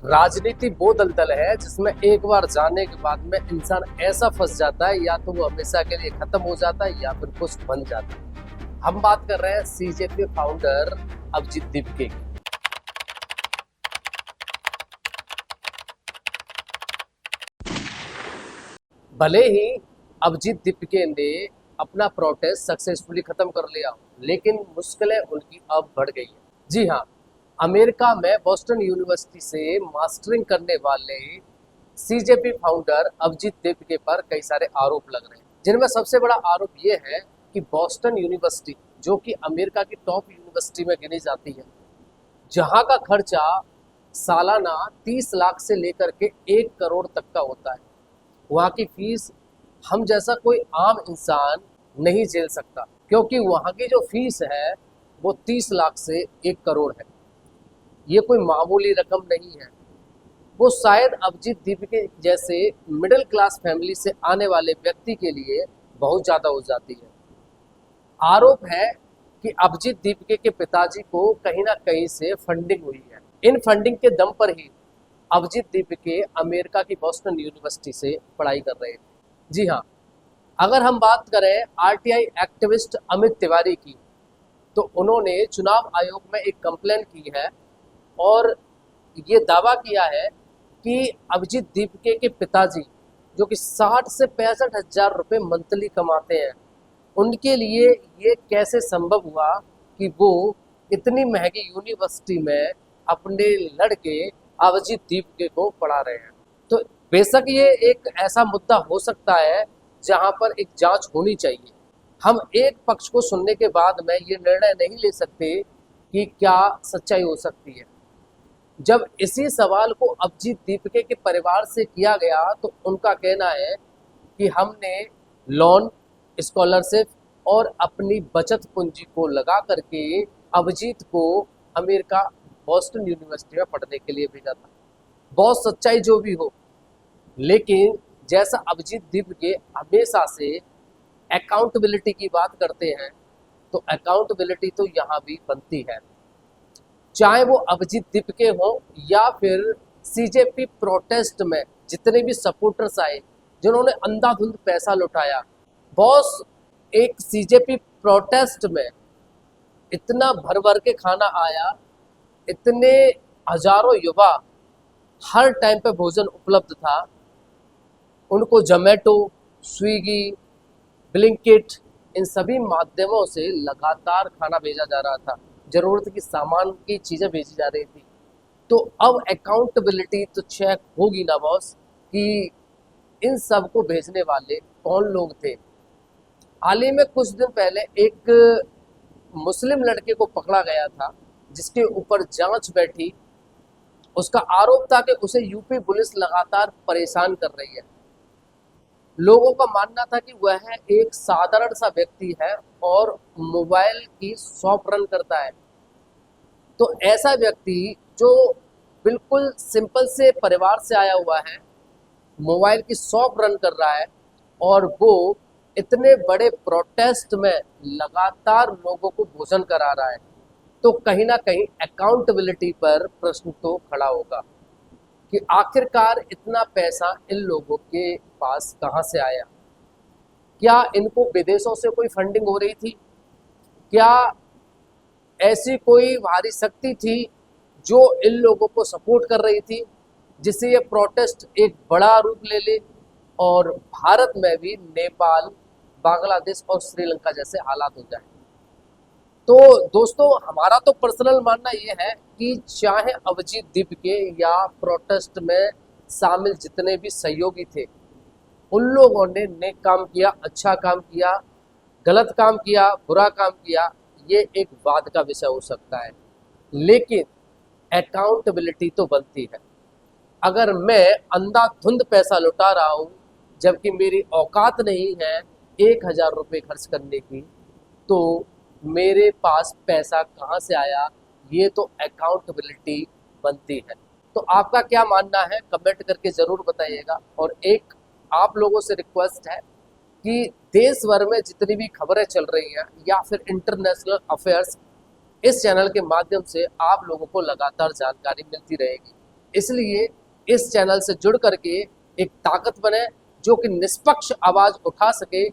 राजनीति वो दलदल है जिसमें एक बार जाने के बाद में इंसान ऐसा फंस जाता है, या तो वो हमेशा के लिए खत्म हो जाता है या फिर कुछ बन जाता है। हम बात कर रहे हैं सीजेपी फाउंडर अभिजीत दीपके की। भले ही अभिजीत दीपके ने अपना प्रोटेस्ट सक्सेसफुली खत्म कर लिया, लेकिन मुश्किलें उनकी अब बढ़ गई है। जी हाँ, अमेरिका में बॉस्टन यूनिवर्सिटी से मास्टरिंग करने वाले सीजेपी फाउंडर अभिजीत दीपके पर कई सारे आरोप लग रहे हैं, जिनमें सबसे बड़ा आरोप ये है कि बॉस्टन यूनिवर्सिटी, जो कि अमेरिका की टॉप यूनिवर्सिटी में गिनी जाती है, जहां का खर्चा सालाना 30 लाख से लेकर के 1 करोड़ तक का होता है, वहाँ की फीस हम जैसा कोई आम इंसान नहीं झेल सकता, क्योंकि वहाँ की जो फीस है वो 30 लाख से 1 करोड़ है। ये कोई मामूली रकम नहीं है। वो शायद अभिजीत दीपके जैसे मिडिल क्लास फैमिली से आने वाले व्यक्ति के लिए बहुत ज़्यादा हो जाती है। आरोप है कि अभिजीत दीपके के पिताजी को कहीं ना कहीं से फंडिंग हुई है। इन फंडिंग के दम पर ही अभिजीत दीपके अमेरिका की बॉस्टन यूनिवर्सिटी से पढ़ाई कर रहे थे। जी हाँ, अगर हम बात करें आरटीआई एक्टिविस्ट अमित तिवारी की, तो उन्होंने चुनाव आयोग में एक कंप्लेन की है और ये दावा किया है कि अभिजीत दीपके के पिताजी, जो कि 60 से 65 हजार रुपये मंथली कमाते हैं, उनके लिए ये कैसे संभव हुआ कि वो इतनी महंगी यूनिवर्सिटी में अपने लड़के अभिजीत दीपके को पढ़ा रहे हैं। तो बेशक ये एक ऐसा मुद्दा हो सकता है जहां पर एक जांच होनी चाहिए। हम एक पक्ष को सुनने के बाद में ये निर्णय नहीं ले सकते कि क्या सच्चाई हो सकती है। जब इसी सवाल को अभिजीत दीपके के परिवार से किया गया, तो उनका कहना है कि हमने लोन, स्कॉलरशिप और अपनी बचत पूंजी को लगा करके अभिजीत को अमेरिका बॉस्टन यूनिवर्सिटी में पढ़ने के लिए भेजा था। बहुत सच्चाई जो भी हो, लेकिन जैसा अभिजीत दीपके हमेशा से अकाउंटेबिलिटी की बात करते हैं, तो अकाउंटेबिलिटी तो यहाँ भी बनती है। चाहे वो अभिजीत दीपके हो या फिर सीजेपी प्रोटेस्ट में जितने भी सपोर्टर्स आए जिन्होंने अंधाधुंध पैसा लुटाया। बॉस, एक सीजेपी प्रोटेस्ट में इतना भर भर के खाना आया, इतने हजारों युवा, हर टाइम पे भोजन उपलब्ध था, उनको जोमेटो, स्विगी, ब्लिंकिट, इन सभी माध्यमों से लगातार खाना भेजा जा रहा था, जरूरत की सामान की चीज़ें भेजी जा रही थी। तो अब अकाउंटेबिलिटी तो चेक होगी ना बॉस, कि इन सब को भेजने वाले कौन लोग थे। हाल ही में कुछ दिन पहले एक मुस्लिम लड़के को पकड़ा गया था, जिसके ऊपर जांच बैठी। उसका आरोप था कि उसे यूपी पुलिस लगातार परेशान कर रही है। लोगों का मानना था कि वह एक साधारण सा व्यक्ति है और मोबाइल की शॉप रन करता है। तो ऐसा व्यक्ति जो बिल्कुल सिंपल से परिवार से आया हुआ है, मोबाइल की शॉप रन कर रहा है, और वो इतने बड़े प्रोटेस्ट में लगातार लोगों को भोजन करा रहा है, तो कहीं ना कहीं अकाउंटेबिलिटी पर प्रश्न तो खड़ा होगा कि आखिरकार इतना पैसा इन लोगों के पास कहाँ से आया। क्या इनको विदेशों से कोई फंडिंग हो रही थी? क्या ऐसी कोई भारी शक्ति थी जो इन लोगों को सपोर्ट कर रही थी, जिससे ये प्रोटेस्ट एक बड़ा रूप ले ले और भारत में भी नेपाल, बांग्लादेश और श्रीलंका जैसे हालात हो जाए? तो दोस्तों, हमारा तो पर्सनल मानना ये है कि चाहे अभिजीत दीपके या प्रोटेस्ट में शामिल जितने भी सहयोगी थे, उन लोगों ने नेक काम किया, अच्छा काम किया, गलत काम किया, बुरा काम किया, ये एक वाद का विषय हो सकता है, लेकिन अकाउंटेबिलिटी तो बनती है। अगर मैं अंधाधुंध पैसा लुटा रहा हूँ जबकि मेरी औकात नहीं है 1,000 रुपये खर्च करने की, तो मेरे पास पैसा कहाँ से आया, ये तो अकाउंटेबिलिटी बनती है। तो आपका क्या मानना है, कमेंट करके ज़रूर बताइएगा। और एक आप लोगों से रिक्वेस्ट है कि देश भर में जितनी भी खबरें चल रही हैं या फिर इंटरनेशनल अफेयर्स, इस चैनल के माध्यम से आप लोगों को लगातार जानकारी मिलती रहेगी। इसलिए इस चैनल से जुड़ करके एक ताकत बने जो कि निष्पक्ष आवाज उठा सके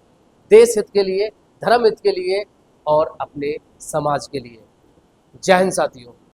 देश हित के लिए, धर्म हित के लिए और अपने समाज के लिए। जय हिंद साथियों।